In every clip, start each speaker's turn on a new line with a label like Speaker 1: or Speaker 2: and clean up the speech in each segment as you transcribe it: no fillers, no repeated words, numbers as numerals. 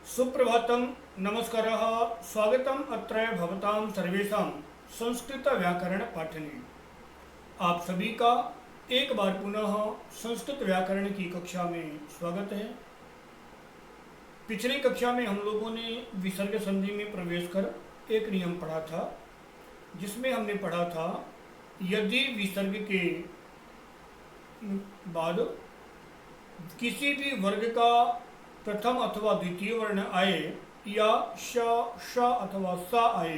Speaker 1: सुप्रभातम नमस्कारः स्वागतम अत्र भवतां सर्वेषां संस्कृत व्याकरण पाठने। आप सभी का एक बार पुनः संस्कृत व्याकरण की कक्षा में स्वागत है। पिछली कक्षा में हम लोगों ने विसर्ग संधि में प्रवेश कर एक नियम पढ़ा था, जिसमें हमने पढ़ा था यदि विसर्ग के बाद किसी भी वर्ग का प्रथम अथवा द्वितीय वर्ण आए या श, श अथवा सा आए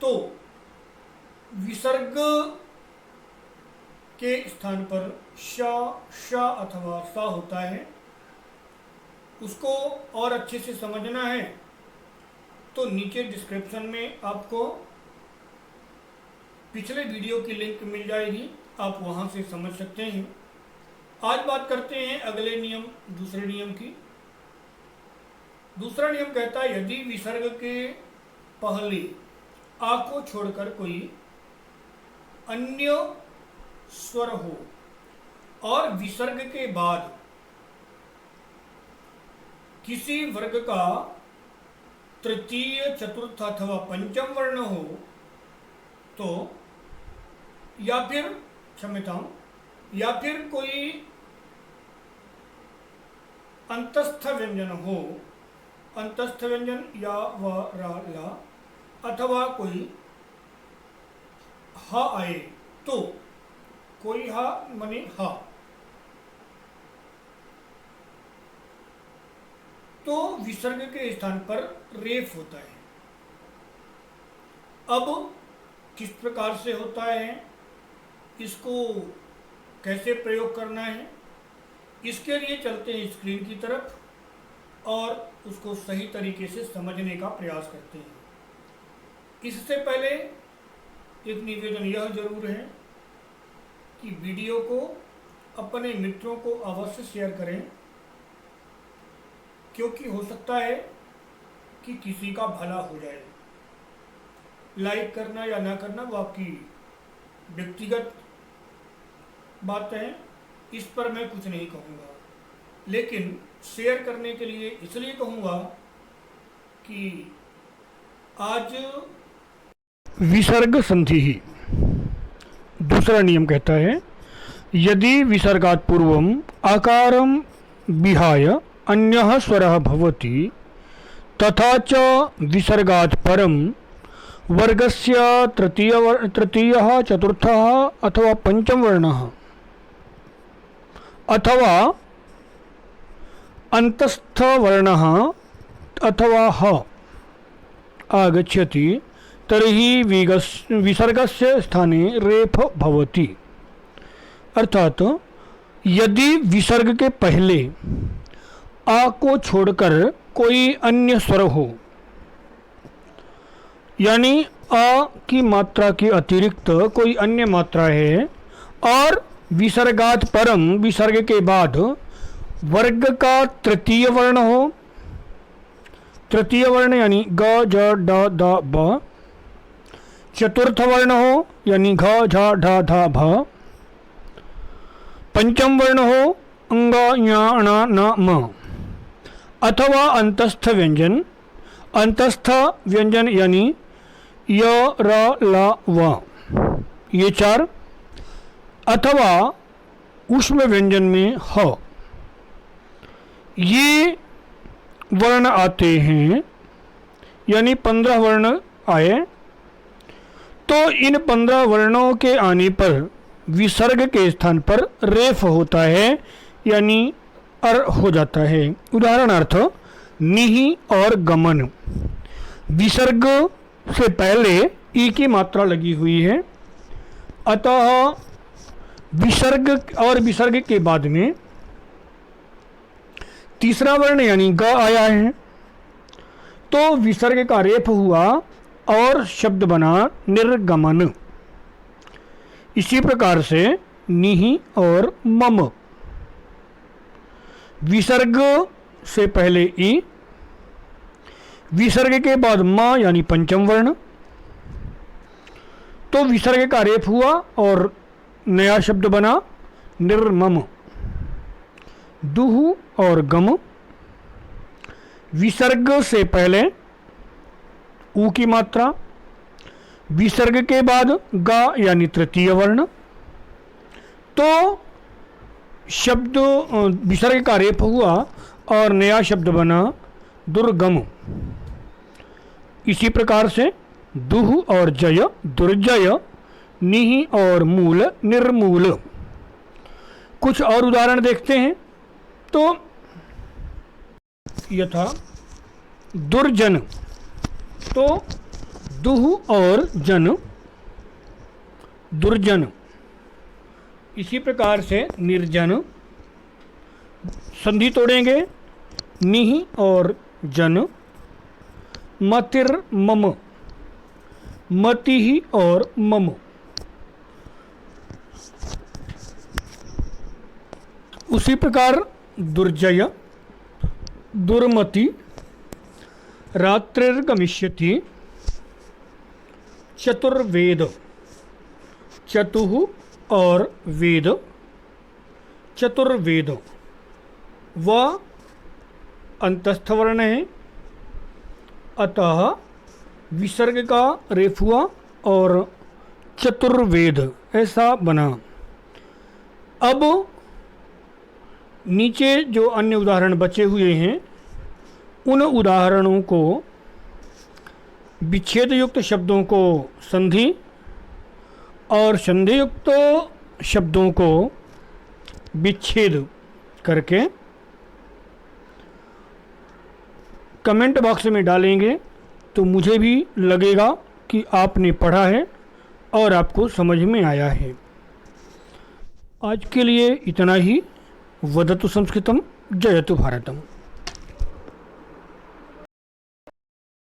Speaker 1: तो विसर्ग के स्थान पर श, श अथवा सा होता है। उसको और अच्छे से समझना है तो नीचे डिस्क्रिप्शन में आपको पिछले वीडियो की लिंक मिल जाएगी, आप वहां से समझ सकते हैं। आज बात करते हैं अगले नियम, दूसरे नियम की। दूसरा नियम कहता है यदि विसर्ग के पहले आ को छोड़कर कोई अन्य स्वर हो और विसर्ग के बाद किसी वर्ग का तृतीय, चतुर्थ अथवा पंचम वर्ण हो तो या फिर कोई अंतस्थ व्यंजन हो, अंतस्थ व्यंजन या व रा ला अथवा कोई ह आए तो कोई हा माने हा तो विसर्ग के स्थान पर रेफ होता है। अब किस प्रकार से होता है, इसको कैसे प्रयोग करना है, इसके लिए चलते हैं स्क्रीन की तरफ और उसको सही तरीके से समझने का प्रयास करते हैं। इससे पहले एक निवेदन यह जरूर है कि वीडियो को अपने मित्रों को अवश्य शेयर करें, क्योंकि हो सकता है कि किसी का भला हो जाए। लाइक करना या ना करना वो आपकी व्यक्तिगत बात है, इस पर मैं कुछ नहीं कहूँगा, लेकिन शेयर करने के लिए इसलिए कहूँगा कि आज विसर्ग संधि ही दूसरा नियम कहता है यदि विसर्गात् पूर्वम आकारं विहाय अन्यः स्वरः भवति तथा च विसर्गात् परं वर्गस्य तृतीयः, चतुर्थः अथवा पंचम वर्णः अथवा अंतस्थ वर्णः अथवा ह आगच्छति तर्हि विसर्गस्य स्थाने रेफ भवति। अर्थात यदि विसर्ग के पहले आ को छोड़कर कोई अन्य स्वर हो, यानी आ की मात्रा के अतिरिक्त कोई अन्य मात्रा है और विसर्गात् परम, विसर्ग के बाद वर्ग का तृतीय वर्ण हो, तृतीय वर्ण यानी ग, ज, ड, द, ब, चतुर्थ वर्ण हो यानी घ, झ, ढ, ध, भ, पंचम वर्ण हो अंग, ञ, ण, न, म, अथवा अंतस्थ व्यंजन, अंतस्थ व्यंजन यानी य, र, ल, व, ये चार, अथवा ऊष्म व्यंजन में ह, ये वर्ण आते हैं, यानी 15 वर्ण आए तो इन 15 वर्णों के आने पर विसर्ग के स्थान पर रेफ होता है, यानी अर हो जाता है। उदाहरणार्थ निहि और गमन, विसर्ग से पहले ई की मात्रा लगी हुई है, अतः विसर्ग और विसर्ग के बाद में तीसरा वर्ण यानी ग आया है तो विसर्ग का रेफ हुआ और शब्द बना निर्गमन। इसी प्रकार से निहि और मम, विसर्ग से पहले ई, विसर्ग के बाद म यानी पंचम वर्ण, तो विसर्ग का रेफ हुआ और नया शब्द बना निर्मम। दुहु और गम, विसर्ग से पहले ऊ की मात्रा, विसर्ग के बाद गा यानी तृतीय वर्ण, तो शब्द विसर्ग का रेप हुआ और नया शब्द बना दुर्गम। इसी प्रकार से दुह और जय दुर्जय, निह और मूल निर्मूल। कुछ और उदाहरण देखते हैं। तो यथा दुर्जन, तो दुह और जन दुर्जन। इसी प्रकार से निर्जन, संधि तोड़ेंगे निह और जन, मतिर मम, मति ही और मम। उसी प्रकार दुर्जय, दुर्मति, रात्रिर्गमिष्यति, चतुर्वेद, चतुः और वेद, चतुर्वेद। व अंतस्थ वर्ण है, अतः विसर्ग का रेफ हुआ और चतुर्वेद ऐसा बना। अब नीचे जो अन्य उदाहरण बचे हुए हैं उन उदाहरणों को, विच्छेद युक्त शब्दों को संधि और संधि युक्त शब्दों को विच्छेद करके कमेंट बॉक्स में डालेंगे तो मुझे भी लगेगा कि आपने पढ़ा है और आपको समझ में आया है। आज के लिए इतना ही। वदतु संस्कृतम, जयतु भारतम।